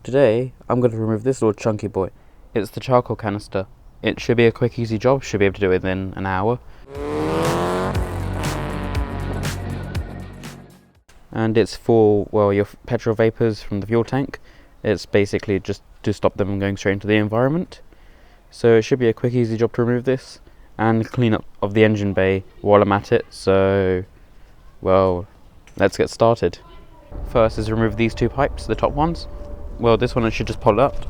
today I'm going to remove this little chunky boy. It's the charcoal canister. It should be a quick easy job, should be able to do it within an hour. And it's for, well, your petrol vapours from the fuel tank. It's basically just to stop them from going straight into the environment. So it should be a quick easy job to remove this and clean up of the engine bay while I'm at it. So, well, let's get started. First is remove these two pipes, the top ones. Well, this one I should just pull out.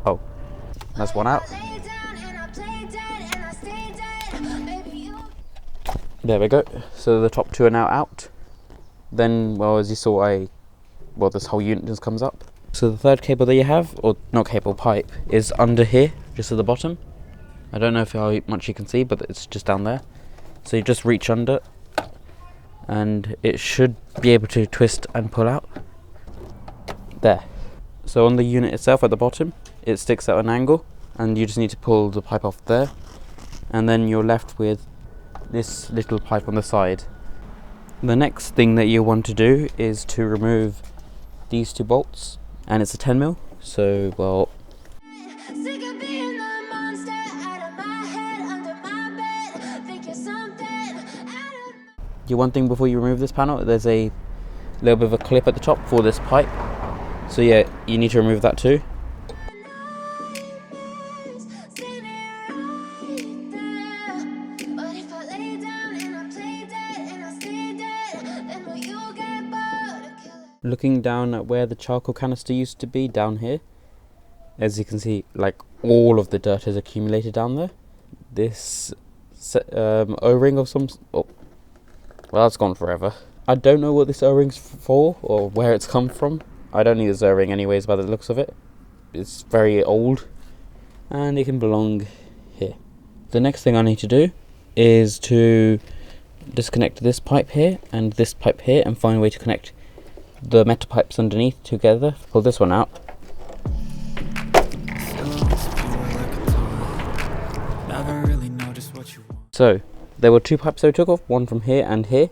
Oh, that's one out. There we go. So the top two are now out. Then, well, as you saw, this whole unit just comes up. So the third cable that you have, or not cable, pipe, is under here, just at the bottom. I don't know how much you can see, but it's just down there. So you just reach under, and it should be able to twist and pull out. There. So on the unit itself at the bottom, it sticks at an angle, and you just need to pull the pipe off there. And then you're left with this little pipe on the side. The next thing that you want to do is to remove these two bolts, and it's a 10mm. So, well, one thing before you remove this panel, there's a little bit of a clip at the top for this pipe. So yeah, you need to remove that too. Looking down at where the charcoal canister used to be, down here, as you can see, like all of the dirt has accumulated down there. This O-ring of some... Oh, well, that's gone forever. I don't know what this O-ring's for or where it's come from. I don't need this O-ring anyways by the looks of it. It's very old and it can belong here. The next thing I need to do is to disconnect this pipe here and this pipe here and find a way to connect the metal pipes underneath together. Pull this one out. So there were two pipes I took off, one from here and here,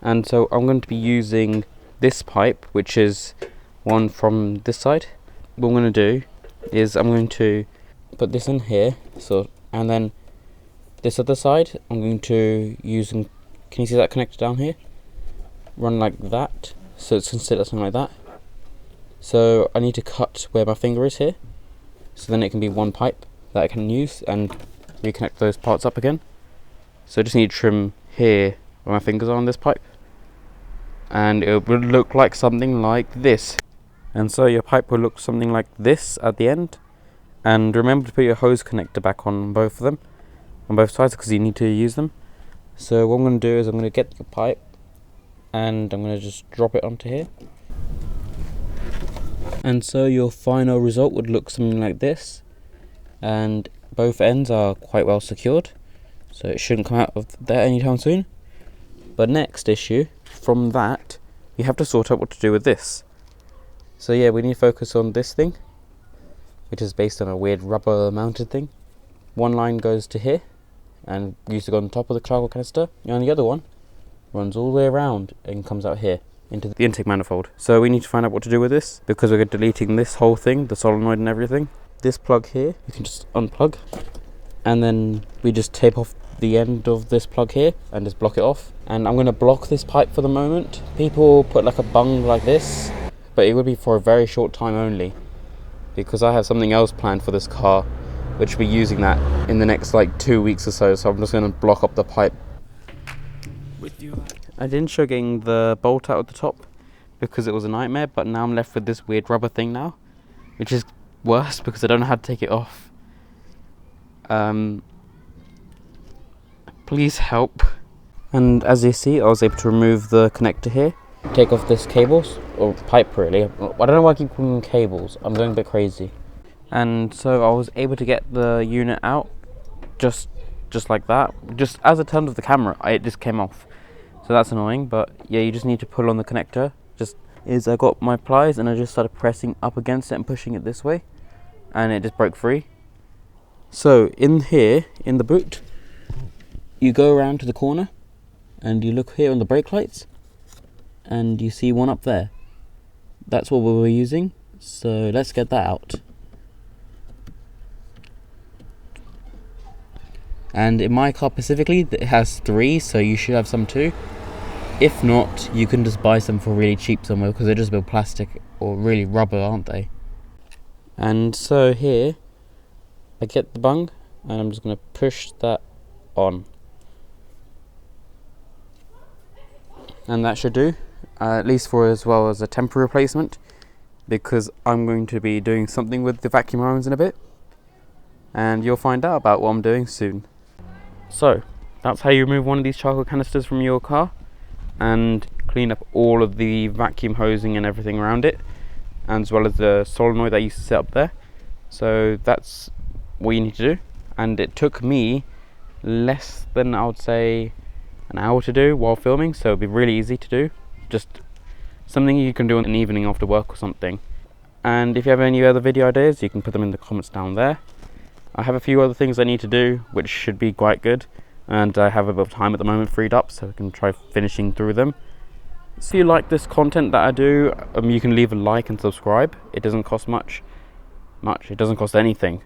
and so I'm going to be using this pipe, which is one from this side. What I'm going to do is I'm going to put this in here, and then this other side I'm going to use, can you see that connector down here? Run like that, so it's going to sit something like that. So I need to cut where my finger is here, so then it can be one pipe that I can use and reconnect those parts up again. So I just need to trim here where my fingers are on this pipe, and it will look like something like this. And so your pipe will look something like this at the end. And remember to put your hose connector back on both of them, on both sides, because you need to use them. So what I'm going to do is I'm going to get the pipe and I'm going to just drop it onto here. And so your final result would look something like this, and both ends are quite well secured, so it shouldn't come out of there anytime soon. But next issue from that, you have to sort out what to do with this. So yeah, we need to focus on this thing, which is based on a weird rubber mounted thing. One line goes to here and used to go on top of the charcoal canister, and the other one runs all the way around and comes out here into the intake manifold. So we need to find out what to do with this, because we're deleting this whole thing, the solenoid and everything. This plug here, you can just unplug, and then we just tape off the end of this plug here and just block it off. And I'm going to block this pipe for the moment. People put like a bung like this, but it would be for a very short time only, because I have something else planned for this car, which we're using that in the next like 2 weeks or so. So I'm just going to block up the pipe. I didn't show getting the bolt out at the top because it was a nightmare, but now I'm left with this weird rubber thing now, which is worse because I don't know how to take it off. Please help. And as you see, I was able to remove the connector here, take off this cables, or pipe really. I don't know why I keep calling them cables, I'm going a bit crazy. And so I was able to get the unit out just like that. Just as I turned off the camera, it just came off. So that's annoying, but yeah, you just need to pull on the connector. I got my pliers and I just started pressing up against it and pushing it this way, and it just broke free. So in here, in the boot, you go around to the corner and you look here on the brake lights and you see one up there. That's what we were using. So let's get that out. And in my car specifically, it has 3, so you should have some too. If not, you can just buy some for really cheap somewhere, because they're just built plastic or really rubber, aren't they? And so here, I get the bung, and I'm just going to push that on. And that should do, at least for as well as a temporary replacement, because I'm going to be doing something with the vacuum irons in a bit, and you'll find out about what I'm doing soon. So that's how you remove one of these charcoal canisters from your car and clean up all of the vacuum hosing and everything around it, as well as the solenoid that used to sit up there. So that's what you need to do, and it took me less than, I would say, an hour to do while filming, so it'd be really easy to do, just something you can do in an evening after work or something. And if you have any other video ideas, you can put them in the comments down there. I have a few other things I need to do which should be quite good, and I have a bit of time at the moment freed up, so I can try finishing through them. So if you like this content that I do, you can leave a like and subscribe. It doesn't cost much, it doesn't cost anything.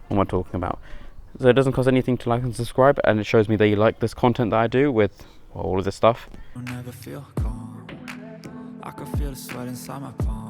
What am I talking about? So it doesn't cost anything to like and subscribe, and it shows me that you like this content that I do with, well, all of this stuff. Never feel calm. I can feel the sweat inside my palm.